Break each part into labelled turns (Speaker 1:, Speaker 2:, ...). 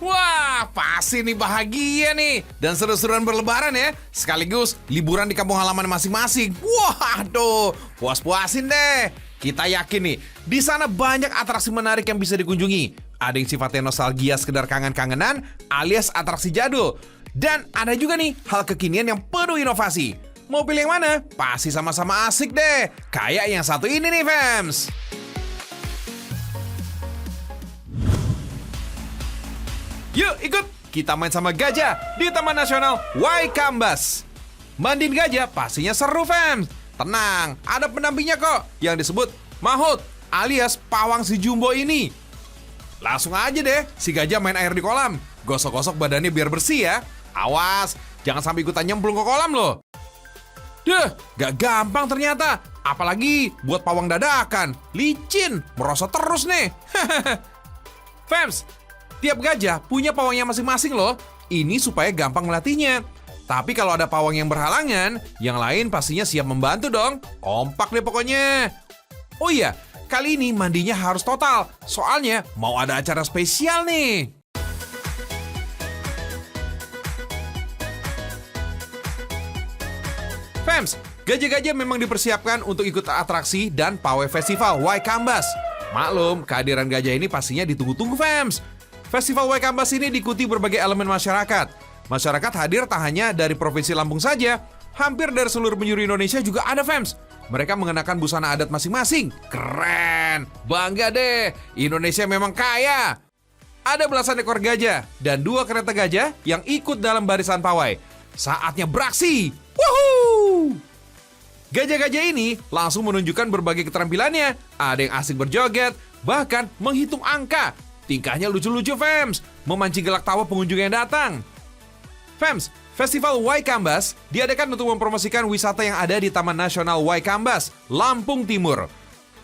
Speaker 1: Wah, pasti nih bahagia nih. Dan seru-seruan berlebaran ya. Sekaligus liburan di kampung halaman masing-masing. Waduh, puas-puasin deh. Kita yakin nih, di sana banyak atraksi menarik yang bisa dikunjungi. Ada yang sifatnya nostalgia sekedar kangen-kangenan alias atraksi jadul. Dan ada juga nih hal kekinian yang penuh inovasi. Mau pilih yang mana? Pasti sama-sama asik deh. Kayak yang satu ini nih, fams. Yuk ikut, kita main sama gajah di Taman Nasional Waikambas. Mandiin gajah pastinya seru, fams. Tenang, ada pendampingnya kok yang disebut Mahut alias pawang si jumbo ini. Langsung aja deh, si gajah main air di kolam. Gosok-gosok badannya biar bersih ya. Awas, jangan sampai ikutan nyemplung ke kolam loh. Duh, gak gampang ternyata. Apalagi buat pawang dadakan. Licin, merosot terus nih. Fams, tiap gajah punya pawangnya masing-masing loh. Ini supaya gampang melatihnya. Tapi kalau ada pawang yang berhalangan, yang lain pastinya siap membantu dong. Kompak deh pokoknya. Oh iya, kali ini mandinya harus total. Soalnya mau ada acara spesial nih. Fams, gajah-gajah memang dipersiapkan untuk ikut atraksi dan pawai festival Waikambas. Maklum, kehadiran gajah ini pastinya ditunggu-tunggu, fams. Festival Waikambas ini diikuti berbagai elemen masyarakat. Masyarakat hadir tak hanya dari Provinsi Lampung saja, hampir dari seluruh penjuru Indonesia juga ada, fams. Mereka mengenakan busana adat masing-masing. Keren, bangga deh. Indonesia memang kaya. Ada belasan ekor gajah dan 2 kereta gajah yang ikut dalam barisan pawai. Saatnya beraksi. Woohoo! Gajah-gajah ini langsung menunjukkan berbagai keterampilannya. Ada yang asik berjoget, bahkan menghitung angka. Tingkahnya lucu-lucu, fams, memancing gelak tawa pengunjung yang datang. Fams, Festival Waikambas diadakan untuk mempromosikan wisata yang ada di Taman Nasional Waikambas, Lampung Timur.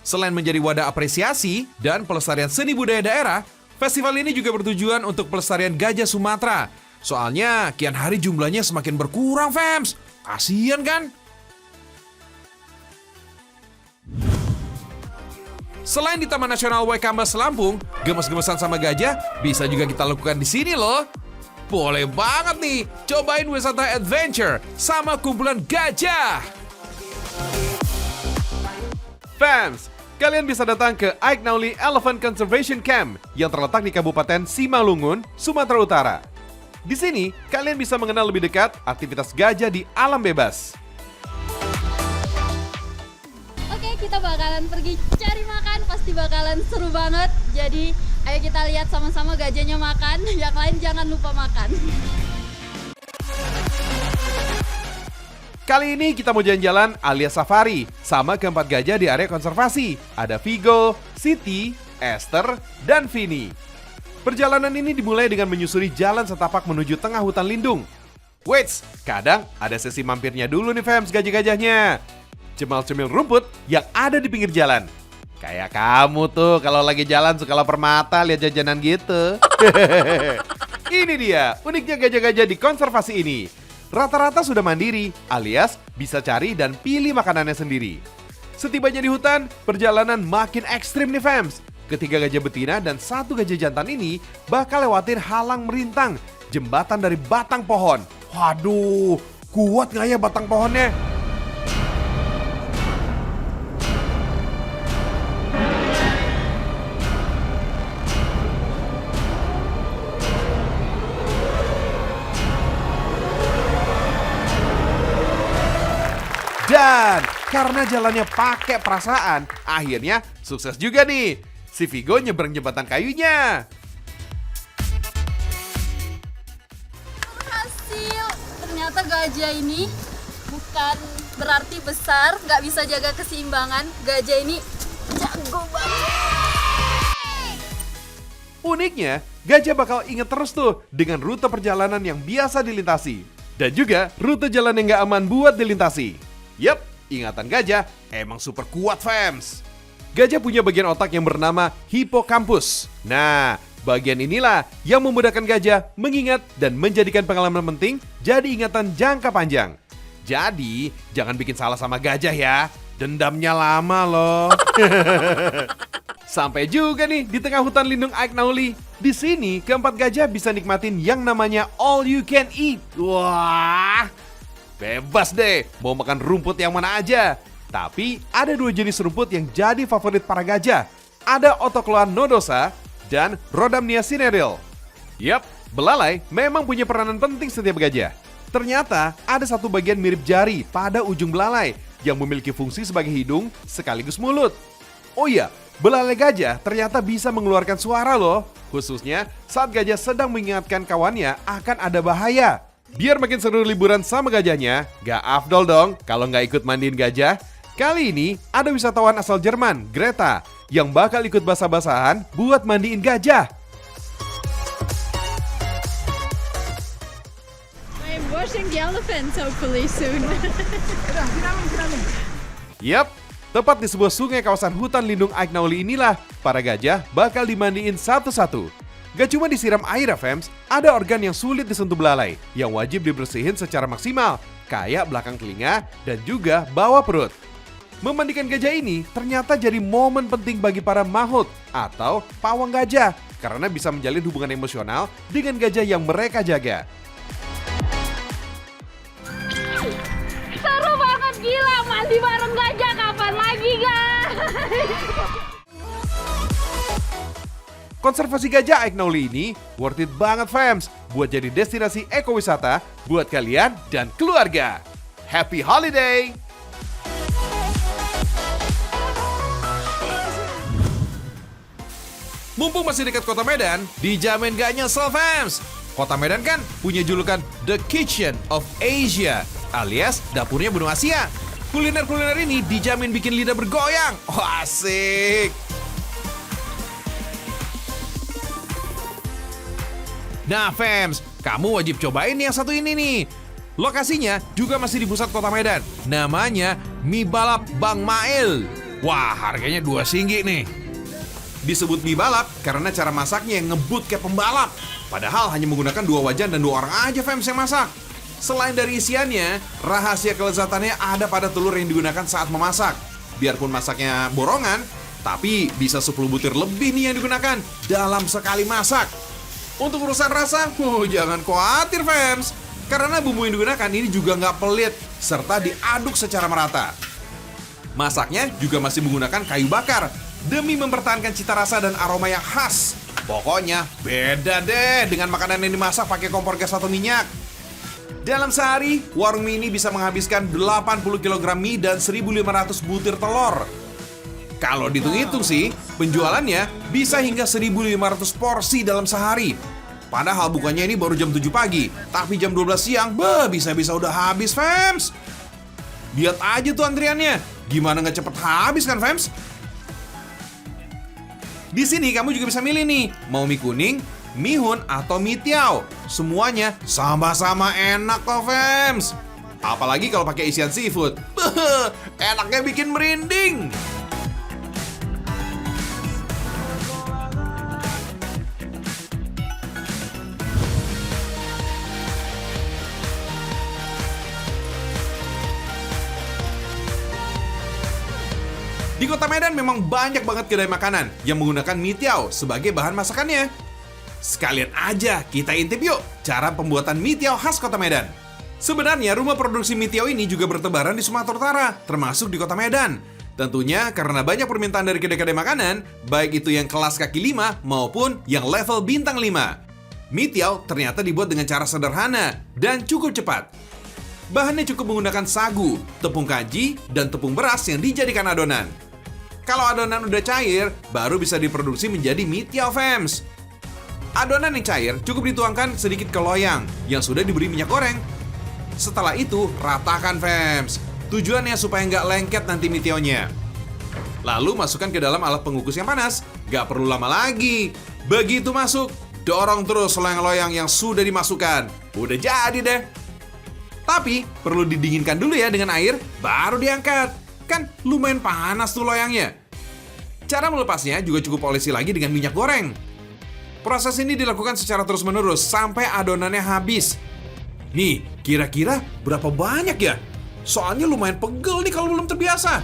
Speaker 1: Selain menjadi wadah apresiasi dan pelestarian seni budaya daerah, festival ini juga bertujuan untuk pelestarian gajah Sumatera. Soalnya kian hari jumlahnya semakin berkurang, fams. Kasian kan? Selain di Taman Nasional Waikambas Lampung, gemes-gemesan sama gajah bisa juga kita lakukan di sini loh. Boleh banget nih, cobain wisata adventure sama kumpulan gajah. Fans, kalian bisa datang ke Aiknauli Elephant Conservation Camp yang terletak di Kabupaten Simalungun, Sumatera Utara. Di sini, kalian bisa mengenal lebih dekat aktivitas gajah di alam bebas.
Speaker 2: Oke, kita bakalan pergi cari makan, pasti bakalan seru banget. Jadi, ayo kita lihat sama-sama gajahnya makan, yang lain jangan lupa makan.
Speaker 3: Kali ini kita mau jalan-jalan alias safari sama keempat gajah di area konservasi. Ada Vigo, Siti, Esther, dan Vini. Perjalanan ini dimulai dengan menyusuri jalan setapak menuju tengah hutan lindung. Wait, kadang ada sesi mampirnya dulu nih, fams, gajah-gajahnya. Cemil-cemil rumput yang ada di pinggir jalan. Kayak kamu tuh kalau lagi jalan suka lapar mata lihat jajanan gitu. Ini dia uniknya gajah-gajah di konservasi ini. Rata-rata sudah mandiri alias bisa cari dan pilih makanannya sendiri. Setibanya di hutan, perjalanan makin ekstrim nih, fams. Ketiga gajah betina dan 1 gajah jantan ini bakal lewatin halang merintang, jembatan dari batang pohon. Waduh, kuat nggak ya batang pohonnya? Dan karena jalannya pakai perasaan, akhirnya sukses juga nih. Si Vigo nyebrang jembatan kayunya.
Speaker 2: Hasil, ternyata gajah ini bukan berarti besar, nggak bisa jaga keseimbangan. Gajah ini jago banget.
Speaker 3: Uniknya, gajah bakal inget terus tuh dengan rute perjalanan yang biasa dilintasi. Dan juga rute jalan yang nggak aman buat dilintasi. Yap, ingatan gajah emang super kuat, fams. Gajah punya bagian otak yang bernama hipokampus. Nah, bagian inilah yang memudahkan gajah mengingat dan menjadikan pengalaman penting jadi ingatan jangka panjang. Jadi, jangan bikin salah sama gajah ya. Dendamnya lama loh. Sampai juga nih di tengah hutan lindung Aiknauli. Di sini, keempat gajah bisa nikmatin yang namanya all you can eat. Wah, bebas deh, mau makan rumput yang mana aja. Tapi ada dua jenis rumput yang jadi favorit para gajah. Ada Otocloa nodosa dan Rhodamnia cinereal. Yap, belalai memang punya peranan penting setiap gajah. Ternyata ada satu bagian mirip jari pada ujung belalai yang memiliki fungsi sebagai hidung sekaligus mulut. Oh iya, belalai gajah ternyata bisa mengeluarkan suara loh. Khususnya saat gajah sedang mengingatkan kawannya akan ada bahaya. Biar makin seru liburan sama gajahnya, gak afdol dong kalau nggak ikut mandiin gajah. Kali ini ada wisatawan asal Jerman, Greta, yang bakal ikut basah-basahan buat mandiin gajah.
Speaker 2: I'm washing the elephants hopefully soon.
Speaker 3: Yap, tepat di sebuah sungai kawasan hutan lindung Aignauli inilah, para gajah bakal dimandiin satu-satu. Gak cuma disiram air ya fams, ada organ yang sulit disentuh belalai, yang wajib dibersihin secara maksimal, kayak belakang telinga dan juga bawah perut. Memandikan gajah ini ternyata jadi momen penting bagi para mahout atau pawang gajah, karena bisa menjalin hubungan emosional dengan gajah yang mereka jaga.
Speaker 2: Seru banget, gila, mandi bareng gajah kapan lagi guys?
Speaker 3: Konservasi gajah Aignauli ini worth it banget fams buat jadi destinasi ekowisata buat kalian dan keluarga. Happy holiday!
Speaker 1: Mumpung masih dekat kota Medan, dijamin gak nyesel fams. Kota Medan kan punya julukan The Kitchen of Asia, alias dapurnya benua Asia. Kuliner-kuliner ini dijamin bikin lidah bergoyang. Oh, asik! Nah fams, kamu wajib cobain yang satu ini nih. Lokasinya juga masih di pusat kota Medan. Namanya Mie Balap Bang Mail. Wah, harganya 2 singgih nih. Disebut mie balap karena cara masaknya yang ngebut kayak pembalap. Padahal hanya menggunakan 2 wajan dan 2 orang aja fams yang masak. Selain dari isiannya, rahasia kelezatannya ada pada telur yang digunakan saat memasak. Biarpun masaknya borongan, tapi bisa 10 butir lebih nih yang digunakan dalam sekali masak. Untuk urusan rasa, jangan khawatir fams, karena bumbu yang digunakan ini juga nggak pelit, serta diaduk secara merata. Masaknya juga masih menggunakan kayu bakar, demi mempertahankan cita rasa dan aroma yang khas. Pokoknya beda deh dengan makanan yang dimasak pakai kompor gas atau minyak. Dalam sehari, warung mie ini bisa menghabiskan 80 kg mie dan 1.500 butir telur. Kalau dihitung-hitung sih, penjualannya bisa hingga 1.500 porsi dalam sehari. Padahal bukannya ini baru jam 7 pagi, tapi jam 12 siang, bisa-bisa udah habis, fams. Lihat aja tuh antriannya, gimana nggak cepet habis kan, fams? Di sini kamu juga bisa milih nih, mau mie kuning, mihun, atau mie tiao. Semuanya sama-sama enak kok, fams. Apalagi kalau pakai isian seafood. Enaknya bikin merinding. Di kota Medan memang banyak banget kedai makanan yang menggunakan mie tiao sebagai bahan masakannya. Sekalian aja kita intip yuk cara pembuatan mie tiao khas kota Medan. Sebenarnya rumah produksi mie tiao ini juga bertebaran di Sumatera Utara, termasuk di kota Medan. Tentunya karena banyak permintaan dari kedai-kedai makanan, baik itu yang kelas kaki 5 maupun yang level bintang 5. Mie tiao ternyata dibuat dengan cara sederhana dan cukup cepat. Bahannya cukup menggunakan sagu, tepung kanji, dan tepung beras yang dijadikan adonan. Kalau adonan udah cair, baru bisa diproduksi menjadi mie tiao fams. Adonan yang cair cukup dituangkan sedikit ke loyang yang sudah diberi minyak goreng. Setelah itu, ratakan fams. Tujuannya supaya nggak lengket nanti mie tiaonya. Lalu masukkan ke dalam alat pengukus yang panas. Nggak perlu lama lagi. Begitu masuk, dorong terus loyang-loyang yang sudah dimasukkan. Udah jadi deh. Tapi perlu didinginkan dulu ya dengan air, baru diangkat. Kan lumayan panas tuh loyangnya. Cara melepasnya juga cukup olesi lagi dengan minyak goreng. Proses ini dilakukan secara terus-menerus sampai adonannya habis. Nih, kira-kira berapa banyak ya? Soalnya lumayan pegel nih kalau belum terbiasa.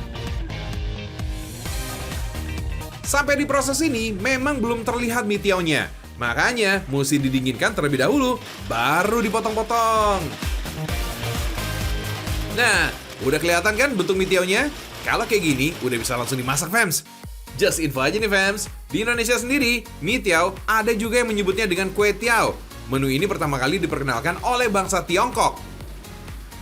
Speaker 1: Sampai di proses ini memang belum terlihat mie tiaonya. Makanya, mesti didinginkan terlebih dahulu, baru dipotong-potong. Nah, udah kelihatan kan bentuk mie tiaonya? Kalau kayak gini, udah bisa langsung dimasak, fams. Just info aja nih, fams. Di Indonesia sendiri, mie tiao ada juga yang menyebutnya dengan kue tiao. Menu ini pertama kali diperkenalkan oleh bangsa Tiongkok.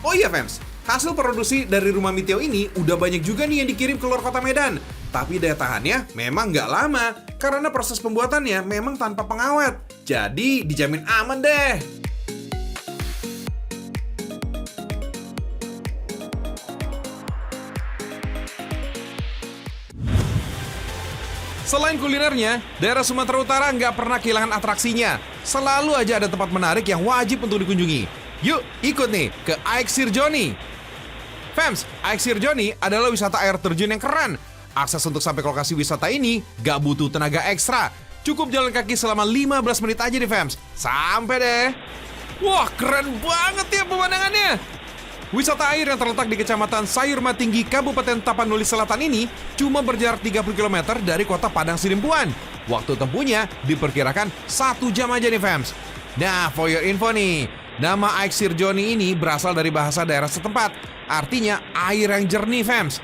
Speaker 1: Oh iya, fams. Hasil produksi dari rumah mie tiao ini udah banyak juga nih yang dikirim keluar kota Medan. Tapi daya tahannya memang nggak lama, karena proses pembuatannya memang tanpa pengawet. Jadi dijamin aman deh. Selain kulinernya, daerah Sumatera Utara nggak pernah kehilangan atraksinya. Selalu aja ada tempat menarik yang wajib untuk dikunjungi. Yuk, ikut nih ke Aek Sirjoni. Fams, Aek Sirjoni adalah wisata air terjun yang keren. Akses untuk sampai ke lokasi wisata ini gak butuh tenaga ekstra. Cukup jalan kaki selama 15 menit aja nih, fams. Sampai deh. Wah, keren banget ya pemandangannya. Wisata air yang terletak di Kecamatan Sayurma Tinggi, Kabupaten Tapanuli Selatan ini cuma berjarak 30 km dari kota Padang Sidempuan. Waktu tempuhnya diperkirakan 1 jam aja nih, fams. Nah, for your info nih, nama Aek Sirjoni ini berasal dari bahasa daerah setempat. Artinya air yang jernih, fams.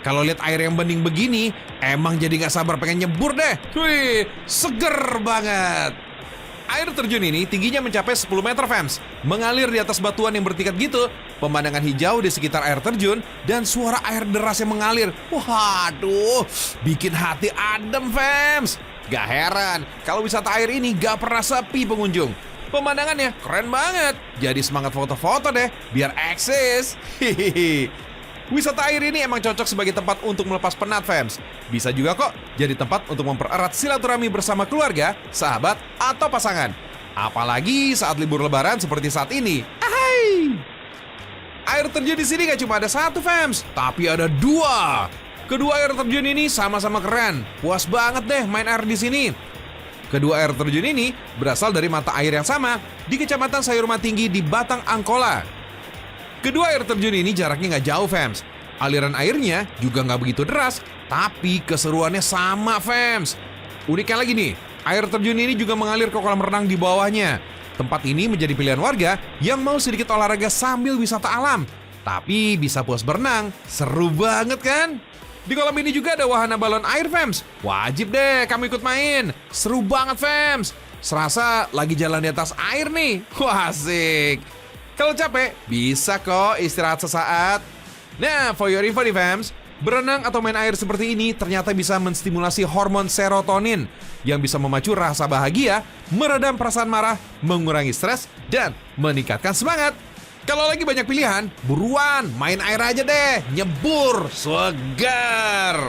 Speaker 1: Kalau lihat air yang bening begini, emang jadi gak sabar pengen nyebur deh. Wih, seger banget. Air terjun ini tingginya mencapai 10 meter, fams. Mengalir di atas batuan yang bertingkat gitu. Pemandangan hijau di sekitar air terjun dan suara air deras yang mengalir. Waduh, bikin hati adem, fams. Gak heran kalau wisata air ini gak pernah sepi pengunjung. Pemandangannya keren banget. Jadi semangat foto-foto deh, biar eksis. Hihihi. Wisata air ini emang cocok sebagai tempat untuk melepas penat, fams. Bisa juga kok jadi tempat untuk mempererat silaturahmi bersama keluarga, sahabat, atau pasangan. Apalagi saat libur lebaran seperti saat ini. Ahai! Air terjun di sini gak cuma ada 1, fams, tapi ada 2. Kedua air terjun ini sama-sama keren. Puas banget deh main air di sini. Kedua air terjun ini berasal dari mata air yang sama di Kecamatan Sayurma Tinggi di Batang, Angkola. Kedua air terjun ini jaraknya nggak jauh, fams. Aliran airnya juga nggak begitu deras, tapi keseruannya sama, fams. Uniknya lagi nih, air terjun ini juga mengalir ke kolam renang di bawahnya. Tempat ini menjadi pilihan warga yang mau sedikit olahraga sambil wisata alam. Tapi bisa puas berenang, seru banget kan? Di kolam ini juga ada wahana balon air, fams. Wajib deh kamu ikut main, seru banget, fams. Serasa lagi jalan di atas air nih, wah asik. Kalau capek, bisa kok istirahat sesaat. Nah, for your info nih, fams, berenang atau main air seperti ini ternyata bisa menstimulasi hormon serotonin yang bisa memacu rasa bahagia, meredam perasaan marah, mengurangi stres, dan meningkatkan semangat. Kalau lagi banyak pilihan, buruan main air aja deh, nyebur, segar.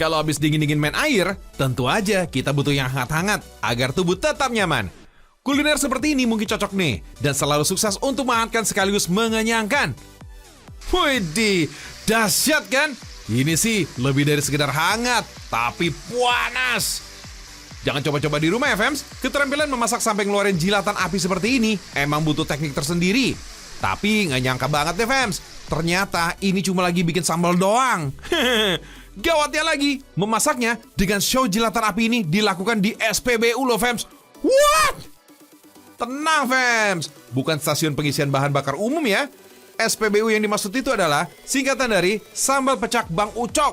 Speaker 1: Kalau habis dingin-dingin main air, tentu aja kita butuh yang hangat-hangat agar tubuh tetap nyaman. Kuliner seperti ini mungkin cocok nih, dan selalu sukses untuk menghangatkan sekaligus mengenyangkan. Widih, dahsyat kan? Ini sih lebih dari sekedar hangat, tapi panas. Jangan coba-coba di rumah ya, fams. Keterampilan memasak sampai ngeluarin jilatan api seperti ini emang butuh teknik tersendiri. Tapi nggak nyangka banget deh, fams. Ternyata ini cuma lagi bikin sambal doang. Gawatnya lagi, memasaknya dengan show jilatan api ini dilakukan di SPBU loh, fams. What? Tenang, fams. Bukan stasiun pengisian bahan bakar umum ya. SPBU yang dimaksud itu adalah singkatan dari Sambal Pecak Bang Ucok.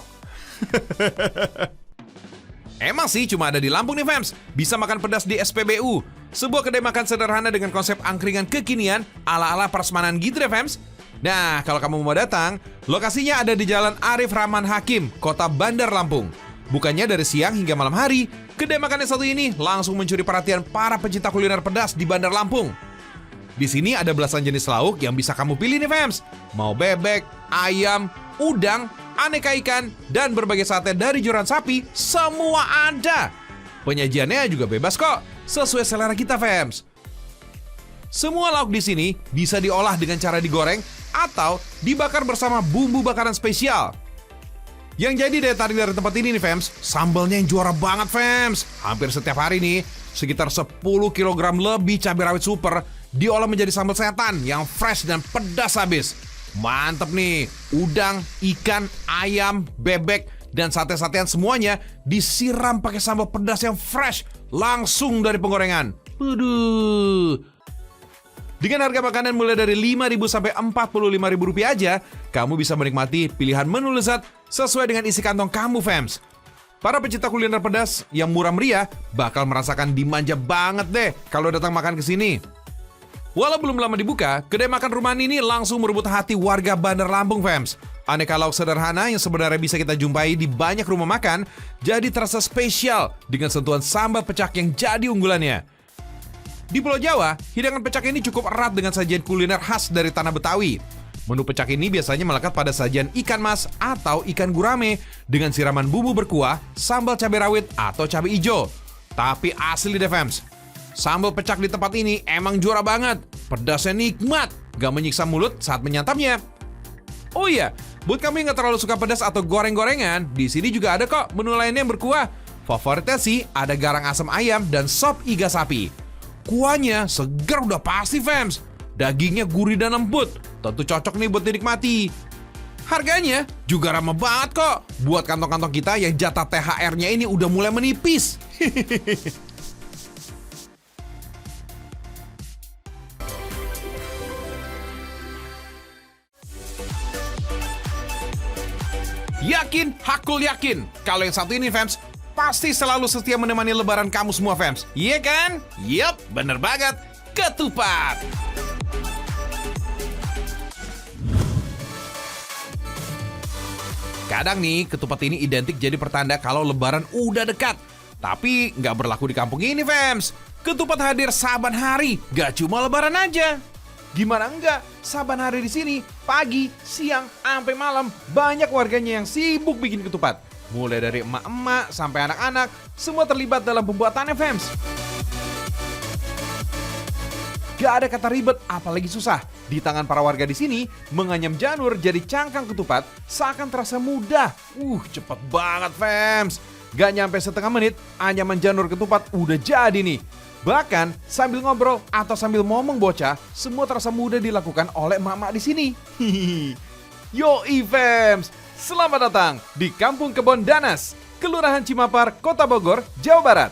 Speaker 1: Emang sih cuma ada di Lampung nih, fams. Bisa makan pedas di SPBU. Sebuah kedai makan sederhana dengan konsep angkringan kekinian ala-ala prasmanan gitu deh, fams. Nah, kalau kamu mau datang, lokasinya ada di Jalan Arif Rahman Hakim, Kota Bandar Lampung. Bukannya dari siang hingga malam hari, kedai makan yang satu ini langsung mencuri perhatian para pecinta kuliner pedas di Bandar Lampung. Di sini ada belasan jenis lauk yang bisa kamu pilih nih, fams. Mau bebek, ayam, udang, aneka ikan, dan berbagai sate dari joran sapi, semua ada. Penyajiannya juga bebas kok, sesuai selera kita, fams. Semua lauk di sini bisa diolah dengan cara digoreng atau dibakar bersama bumbu bakaran spesial. Yang jadi daya tarik dari tempat ini nih, fams, sambalnya yang juara banget, fams. Hampir setiap hari nih, sekitar 10 kg lebih cabai rawit super diolah menjadi sambal setan yang fresh dan pedas habis. Mantep nih, udang, ikan, ayam, bebek, dan sate-satean semuanya disiram pakai sambal pedas yang fresh langsung dari penggorengan. Waduh. Dengan harga makanan mulai dari Rp5.000 sampai Rp45.000 aja, kamu bisa menikmati pilihan menu lezat sesuai dengan isi kantong kamu, fams. Para pecinta kuliner pedas yang murah meriah bakal merasakan dimanja banget deh kalau datang makan ke sini. Walau belum lama dibuka, kedai makan rumahan ini langsung merebut hati warga Bandar Lampung, fams. Aneka lauk sederhana yang sebenarnya bisa kita jumpai di banyak rumah makan jadi terasa spesial dengan sentuhan sambal pecak yang jadi unggulannya. Di Pulau Jawa, hidangan pecak ini cukup erat dengan sajian kuliner khas dari tanah Betawi. Menu pecak ini biasanya melekat pada sajian ikan mas atau ikan gurame dengan siraman bumbu berkuah, sambal cabai rawit atau cabai hijau. Tapi asli deh, fams. Sambal pecak di tempat ini emang juara banget. Pedasnya nikmat, gak menyiksa mulut saat menyantapnya. Oh iya, buat kamu yang gak terlalu suka pedas atau goreng-gorengan, di sini juga ada kok menu lainnya yang berkuah. Favoritnya sih ada garang asam ayam dan sop iga sapi. Kuahnya segar udah pasti, fams. Dagingnya gurih dan lembut, tentu cocok nih buat dinikmati. Harganya juga ramah banget kok buat kantong-kantong kita yang jatah THR-nya ini udah mulai menipis. Yakin, hakul yakin, kalau yang satu ini, fams, pasti selalu setia menemani lebaran kamu semua, fams. Iya kan? Yup, bener banget. Ketupat. Kadang nih, ketupat ini identik jadi pertanda kalau lebaran udah dekat. Tapi nggak berlaku di kampung ini, fams. Ketupat hadir saban hari, gak cuma lebaran aja. Gimana enggak? Saban hari di sini, pagi, siang, sampai malam, banyak warganya yang sibuk bikin ketupat. Mulai dari emak-emak sampai anak-anak, semua terlibat dalam pembuatannya, fams. Gak ada kata ribet, apalagi susah. Di tangan para warga di sini, menganyam janur jadi cangkang ketupat seakan terasa mudah. Cepet banget, fams. Gak nyampe setengah menit, anyaman janur ketupat udah jadi nih. Bahkan sambil ngobrol atau sambil ngomong bocah, semua terasa mudah dilakukan oleh emak-emak di sini. Yoi, fams. Selamat datang di Kampung Kebon Danas, Kelurahan Cimapar, Kota Bogor, Jawa Barat.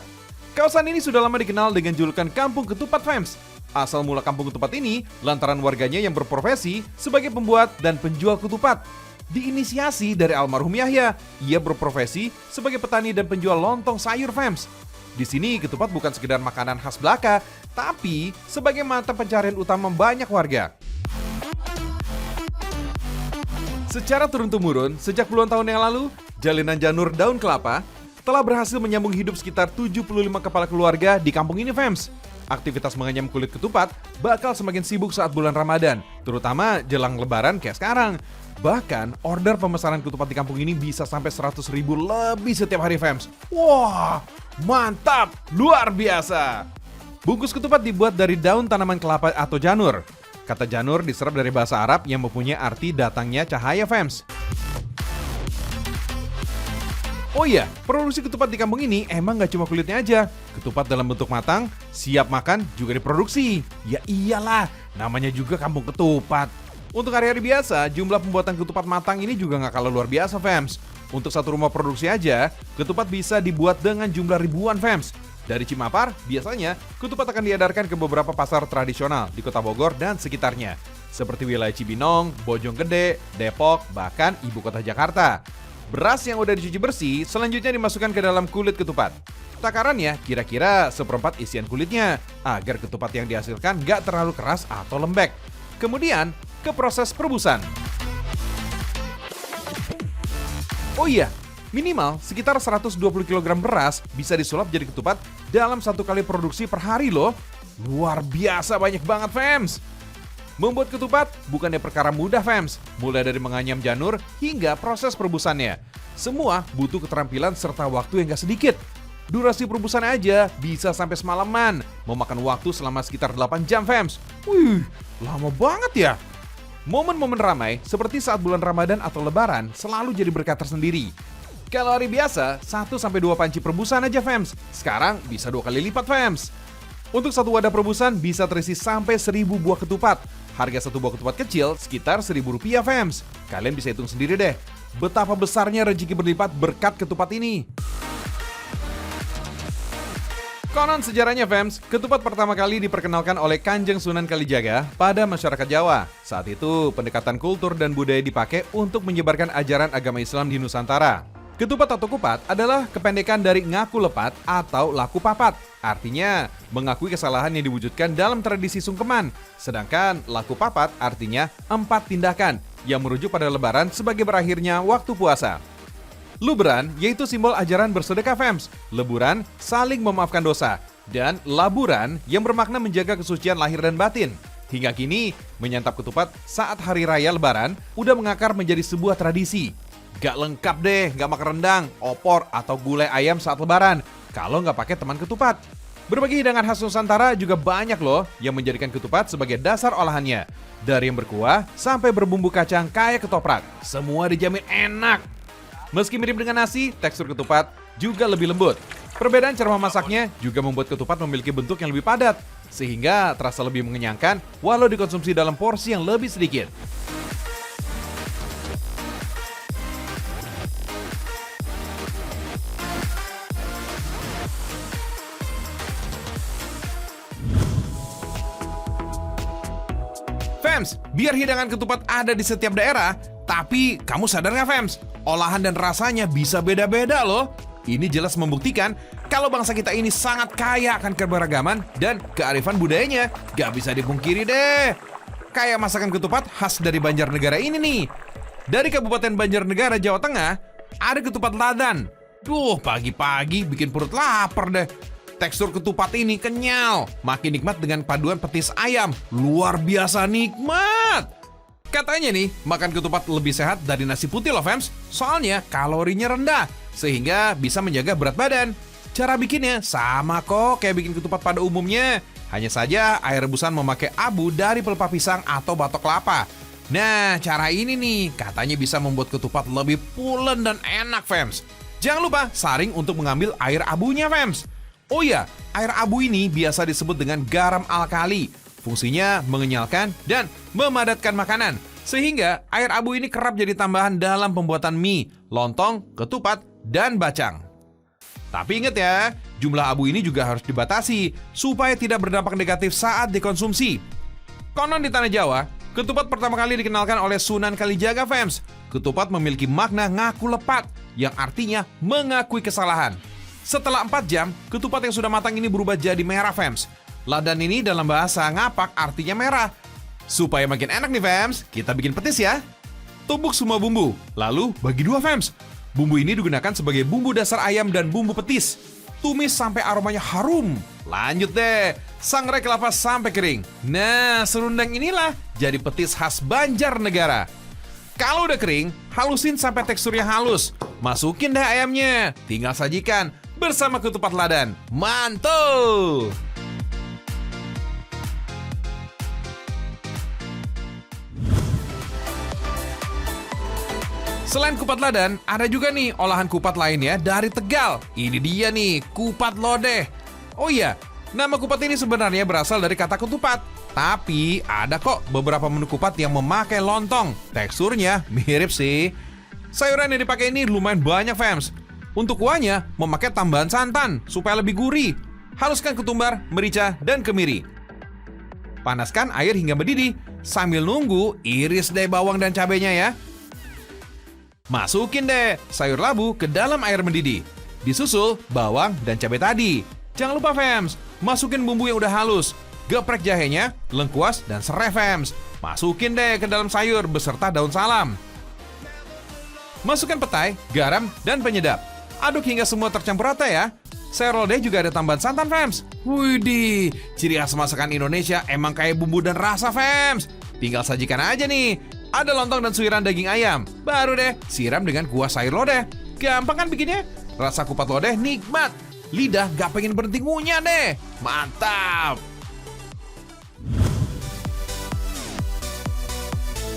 Speaker 1: Kawasan ini sudah lama dikenal dengan julukan Kampung Ketupat, fams. Asal mula kampung ketupat ini lantaran warganya yang berprofesi sebagai pembuat dan penjual ketupat. Diinisiasi dari almarhum Yahya, ia berprofesi sebagai petani dan penjual lontong sayur, fams. Di sini ketupat bukan sekedar makanan khas belaka, tapi sebagai mata pencarian utama banyak warga. Secara turun-temurun, sejak puluhan tahun yang lalu, jalinan janur daun kelapa telah berhasil menyambung hidup sekitar 75 kepala keluarga di kampung ini, fams. Aktivitas menganyam kulit ketupat bakal semakin sibuk saat bulan Ramadan, terutama jelang lebaran kayak sekarang. Bahkan, order pemesanan ketupat di kampung ini bisa sampai 100.000 lebih setiap hari, fams. Wah, mantap, luar biasa. Bungkus ketupat dibuat dari daun tanaman kelapa atau janur. Kata janur diserap dari bahasa Arab yang mempunyai arti datangnya cahaya, fams. Oh iya, produksi ketupat di kampung ini emang gak cuma kulitnya aja. Ketupat dalam bentuk matang, siap makan juga diproduksi. Ya iyalah, namanya juga kampung ketupat. Untuk hari-hari biasa, jumlah pembuatan ketupat matang ini juga gak kalah luar biasa, fams. Untuk satu rumah produksi aja, ketupat bisa dibuat dengan jumlah ribuan, fams. Dari Cimapar, biasanya ketupat akan diedarkan ke beberapa pasar tradisional di Kota Bogor dan sekitarnya, seperti wilayah Cibinong, Bojonggede, Depok, bahkan ibu kota Jakarta. Beras yang udah dicuci bersih selanjutnya dimasukkan ke dalam kulit ketupat. Takarannya kira-kira seperempat isian kulitnya, agar ketupat yang dihasilkan gak terlalu keras atau lembek. Kemudian, ke proses perebusan. Oh iya, minimal sekitar 120 kg beras bisa disulap jadi ketupat dalam satu kali produksi per hari loh. Luar biasa banyak banget, fams. Membuat ketupat bukannya perkara mudah, fams. Mulai dari menganyam janur hingga proses perebusannya. Semua butuh keterampilan serta waktu yang gak sedikit. Durasi perebusan aja bisa sampai semalaman, memakan waktu selama sekitar 8 jam, fams. Wih, lama banget ya. Momen-momen ramai seperti saat bulan Ramadan atau Lebaran selalu jadi berkat tersendiri. Kalau hari biasa, 1-2 panci perebusan aja, fams. Sekarang bisa 2 kali lipat, fams. Untuk satu wadah perebusan bisa terisi sampai 1.000 buah ketupat. Harga satu buah ketupat kecil sekitar Rp1.000, fams. Kalian bisa hitung sendiri deh. betapa besarnya rezeki berlipat berkat ketupat ini. Konon sejarahnya fams, ketupat pertama kali diperkenalkan oleh Kanjeng Sunan Kalijaga pada masyarakat Jawa. Saat itu, pendekatan kultur dan budaya dipakai untuk menyebarkan ajaran agama Islam di Nusantara. Ketupat atau kupat adalah kependekan dari ngaku lepat atau laku papat. Artinya, mengakui kesalahan yang diwujudkan dalam tradisi sungkeman. Sedangkan laku papat artinya 4 tindakan yang merujuk pada lebaran sebagai berakhirnya waktu puasa. Luberan yaitu simbol ajaran bersedekah fams, leburan saling memaafkan dosa, dan laburan yang bermakna menjaga kesucian lahir dan batin. Hingga kini, menyantap ketupat saat hari raya lebaran udah mengakar menjadi sebuah tradisi. Gak lengkap deh gak makan rendang, opor, atau gulai ayam saat lebaran kalau nggak pakai teman ketupat. Berbagai hidangan khas Nusantara juga banyak loh yang menjadikan ketupat sebagai dasar olahannya. Dari yang berkuah sampai berbumbu kacang kayak ketoprak, semua dijamin enak. Meski mirip dengan nasi, tekstur ketupat juga lebih lembut. Perbedaan cara memasaknya juga membuat ketupat memiliki bentuk yang lebih padat, sehingga terasa lebih mengenyangkan walau dikonsumsi dalam porsi yang lebih sedikit. Fams, biar hidangan ketupat ada di setiap daerah, tapi kamu sadar nggak Fams? Olahan dan rasanya bisa beda-beda loh. Ini jelas membuktikan kalau bangsa kita ini sangat kaya akan keberagaman dan kearifan budayanya. Gak bisa dipungkiri deh. Kayak masakan ketupat khas dari Banjarnegara ini nih. Dari Kabupaten Banjarnegara, Jawa Tengah, ada ketupat ladan. Duh, pagi-pagi bikin perut lapar deh. Tekstur ketupat ini kenyal, makin nikmat dengan paduan petis ayam. Luar biasa nikmat. Katanya nih, makan ketupat lebih sehat dari nasi putih loh fams. Soalnya kalorinya rendah, sehingga bisa menjaga berat badan. Cara bikinnya sama kok kayak bikin ketupat pada umumnya. Hanya saja air rebusan memakai abu dari pelepah pisang atau batok kelapa. Nah, cara ini nih katanya bisa membuat ketupat lebih pulen dan enak fams. Jangan lupa saring untuk mengambil air abunya fams. Oh ya, air abu ini biasa disebut dengan garam alkali. Fungsinya mengenyalkan dan memadatkan makanan. Sehingga air abu ini kerap jadi tambahan dalam pembuatan mie, lontong, ketupat, dan bacang. Tapi ingat ya, jumlah abu ini juga harus dibatasi supaya tidak berdampak negatif saat dikonsumsi. Konon di tanah Jawa, ketupat pertama kali dikenalkan oleh Sunan Kalijaga fams. Ketupat memiliki makna ngaku lepat, yang artinya mengakui kesalahan. Setelah 4 jam, ketupat yang sudah matang ini berubah jadi merah fams. Ladan ini dalam bahasa ngapak artinya merah. Supaya makin enak nih fams, kita bikin petis ya. Tumbuk semua bumbu, lalu bagi 2 fams. Bumbu ini digunakan sebagai bumbu dasar ayam dan bumbu petis. Tumis sampai aromanya harum. Lanjut deh, sangrai kelapa sampai kering. Nah, serundeng inilah jadi petis khas Banjarnegara. Kalau udah kering, halusin sampai teksturnya halus. Masukin deh ayamnya, tinggal sajikan bersama ketupat ladan. Mantul! Selain kupat ladan, ada juga nih olahan kupat lainnya dari Tegal. Ini dia nih, kupat lodeh. Oh iya, nama kupat ini sebenarnya berasal dari kata ketupat. Tapi ada kok beberapa menu kupat yang memakai lontong. Teksturnya mirip sih. Sayuran yang dipakai ini lumayan banyak fams. Untuk kuahnya memakai tambahan santan supaya lebih gurih. Haluskan ketumbar, merica, dan kemiri. Panaskan air hingga mendidih. Sambil nunggu, iris deh bawang dan cabenya ya. Masukin deh sayur labu ke dalam air mendidih. Disusul bawang dan cabai tadi. Jangan lupa fams, masukin bumbu yang udah halus. Geprek jahenya, lengkuas, dan serai fams. Masukin deh ke dalam sayur beserta daun salam. Masukkan petai, garam, dan penyedap. Aduk hingga semua tercampur rata ya. Sayur lodeh juga ada tambahan santan fams. Widih, ciri khas masakan Indonesia emang kayak bumbu dan rasa fams. Tinggal sajikan aja nih. Ada lontong dan suiran daging ayam. Baru deh siram dengan kuah sayur lodeh. Gampang kan bikinnya? Rasa kupat lodeh nikmat. Lidah gak pengen berhenti ngunyah deh. Mantap.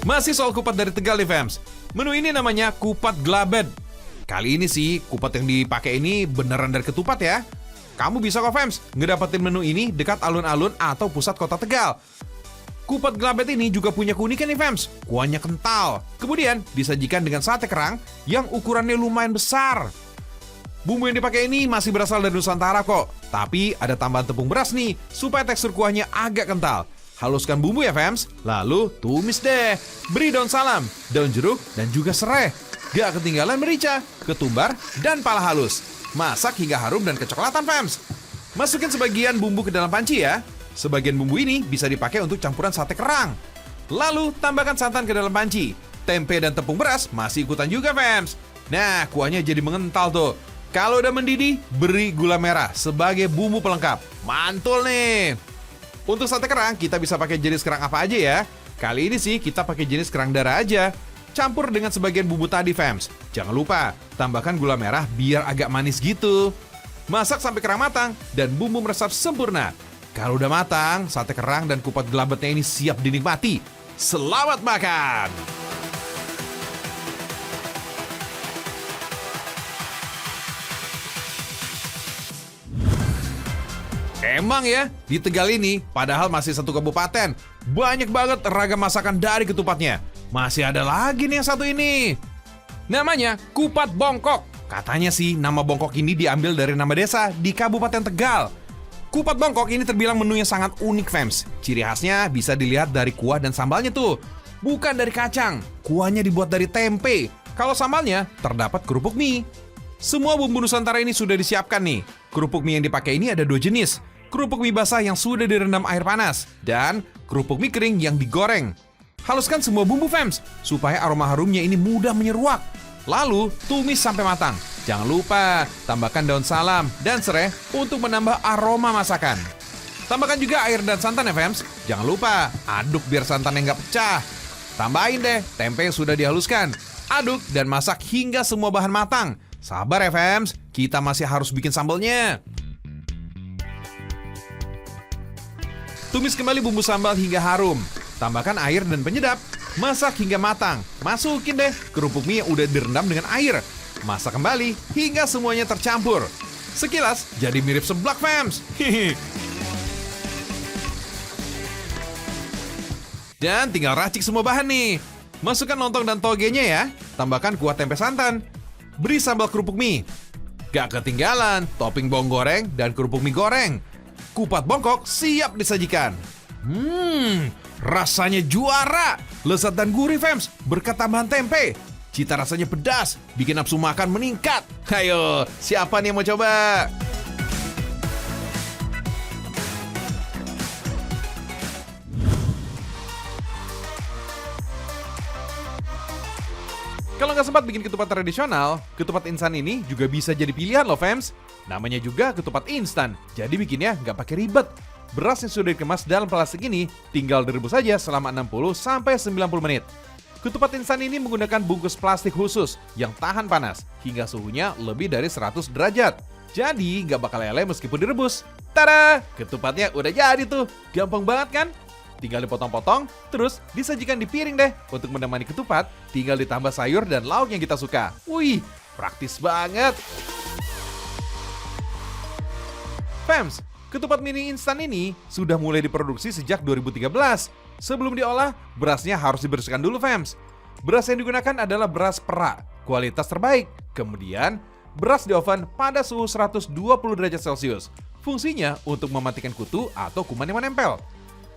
Speaker 1: Masih soal kupat dari Tegal nih fams. Menu ini namanya kupat glabed. Kali ini sih kupat yang dipakai ini beneran dari ketupat ya. Kamu bisa kok fams ngedapetin menu ini dekat alun-alun atau pusat kota Tegal. Kupat gelabet ini juga punya keunikan nih fams, kuahnya kental. Kemudian disajikan dengan sate kerang yang ukurannya lumayan besar. Bumbu yang dipakai ini masih berasal dari Nusantara kok, tapi ada tambahan tepung beras nih supaya tekstur kuahnya agak kental. Haluskan bumbu ya fams, lalu tumis deh. Beri daun salam, daun jeruk, dan juga serai. Gak ketinggalan merica, ketumbar, dan pala halus. Masak hingga harum dan kecoklatan fams. Masukin sebagian bumbu ke dalam panci ya. Sebagian bumbu ini bisa dipakai untuk campuran sate kerang. Lalu tambahkan santan ke dalam panci. Tempe dan tepung beras masih ikutan juga fams. Nah, kuahnya jadi mengental tuh. Kalau udah mendidih, beri gula merah sebagai bumbu pelengkap. Mantul nih. Untuk sate kerang, kita bisa pakai jenis kerang apa aja ya. Kali ini sih kita pakai jenis kerang darah aja. Campur dengan sebagian bumbu tadi fams. Jangan lupa, tambahkan gula merah biar agak manis gitu. Masak sampai kerang matang dan bumbu meresap sempurna. Kalau udah matang, sate kerang dan kupat gelabetnya ini siap dinikmati. Selamat makan! Emang ya, di Tegal ini, padahal masih satu kabupaten, banyak banget ragam masakan dari ketupatnya. Masih ada lagi nih yang satu ini. Namanya kupat bongkok. Katanya sih nama bongkok ini diambil dari nama desa di Kabupaten Tegal. Kupat bongkok ini terbilang menu yang sangat unik fams. Ciri khasnya bisa dilihat dari kuah dan sambalnya tuh. Bukan dari kacang, kuahnya dibuat dari tempe. Kalau sambalnya, terdapat kerupuk mie. Semua bumbu Nusantara ini sudah disiapkan nih. Kerupuk mie yang dipakai ini ada 2 jenis. Kerupuk mie basah yang sudah direndam air panas. Dan kerupuk mie kering yang digoreng. Haluskan semua bumbu fams, supaya aroma harumnya ini mudah menyeruak. Lalu, tumis sampai matang. Jangan lupa, tambahkan daun salam dan serai untuk menambah aroma masakan. Tambahkan juga air dan santan ya fams. Jangan lupa, aduk biar santannya nggak pecah. Tambahin deh tempe yang sudah dihaluskan. Aduk dan masak hingga semua bahan matang. Sabar ya fams, kita masih harus bikin sambalnya. Tumis kembali bumbu sambal hingga harum. Tambahkan air dan penyedap. Masak hingga matang. Masukin deh kerupuk mie yang udah direndam dengan air. Masak kembali hingga semuanya tercampur. Sekilas jadi mirip seblak fams. Dan tinggal racik semua bahan nih. Masukkan lontong dan togenya ya. Tambahkan kuah tempe santan. Beri sambal kerupuk mie. Gak ketinggalan topping bawang goreng dan kerupuk mie goreng. Kupat bongkok siap disajikan. Rasanya juara. Lezat dan gurih fams berkat tambahan tempe. Cita rasanya pedas, bikin nafsu makan meningkat. Ayo, siapa nih yang mau coba? Kalau nggak sempat bikin ketupat tradisional, ketupat instan ini juga bisa jadi pilihan loh fams. Namanya juga ketupat instan, jadi bikinnya nggak pakai ribet. Beras yang sudah dikemas dalam plastik ini tinggal direbus saja selama 60-90 menit. Ketupat instan ini menggunakan bungkus plastik khusus yang tahan panas hingga suhunya lebih dari 100 derajat. Jadi nggak bakal leleh meskipun direbus. Tada! Ketupatnya udah jadi tuh. Gampang banget kan? Tinggal dipotong-potong, terus disajikan di piring deh. Untuk menemani ketupat, tinggal ditambah sayur dan lauk yang kita suka. Wih, praktis banget. Fams, ketupat mini instan ini sudah mulai diproduksi sejak 2013. Sebelum diolah, berasnya harus dibersihkan dulu fams. Beras yang digunakan adalah beras perak, kualitas terbaik. Kemudian, beras di oven pada suhu 120 derajat Celcius. Fungsinya untuk mematikan kutu atau kuman yang menempel.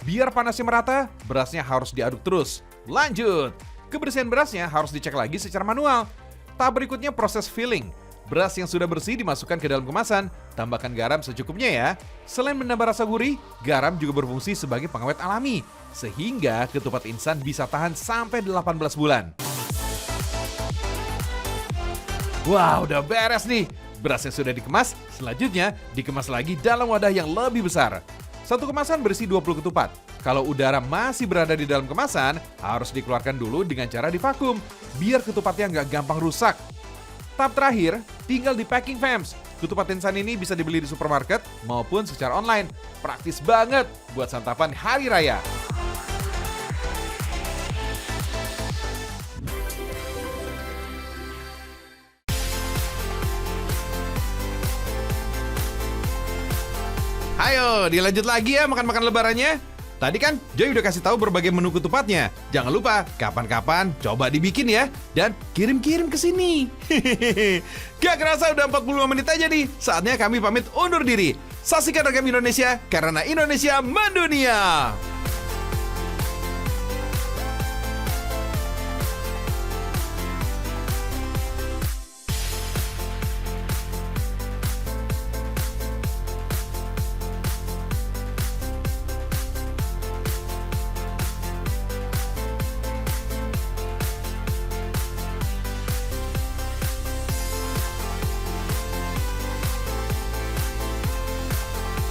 Speaker 1: Biar panasnya merata, berasnya harus diaduk terus. Lanjut, kebersihan berasnya harus dicek lagi secara manual. Tahap berikutnya proses filling. Beras yang sudah bersih dimasukkan ke dalam kemasan, tambahkan garam secukupnya ya. Selain menambah rasa gurih, garam juga berfungsi sebagai pengawet alami, sehingga ketupat instan bisa tahan sampai 18 bulan. Wah, udah beres nih. Beras yang sudah dikemas, selanjutnya dikemas lagi dalam wadah yang lebih besar. Satu kemasan berisi 20 ketupat. Kalau udara masih berada di dalam kemasan, harus dikeluarkan dulu dengan cara divakum, biar ketupatnya nggak gampang rusak. Tahap terakhir, tinggal di packing fams. Ketupat instan ini bisa dibeli di supermarket maupun secara online. Praktis banget buat santapan hari raya. Ayo, dilanjut lagi ya makan-makan lebarannya. Tadi kan Joy udah kasih tahu berbagai menu ketupatnya. Jangan lupa, kapan-kapan coba dibikin ya. Dan kirim-kirim ke sini. Gak kerasa udah 45 menit aja nih. Saatnya kami pamit undur diri. Saksikan Ragam Indonesia, karena Indonesia mendunia.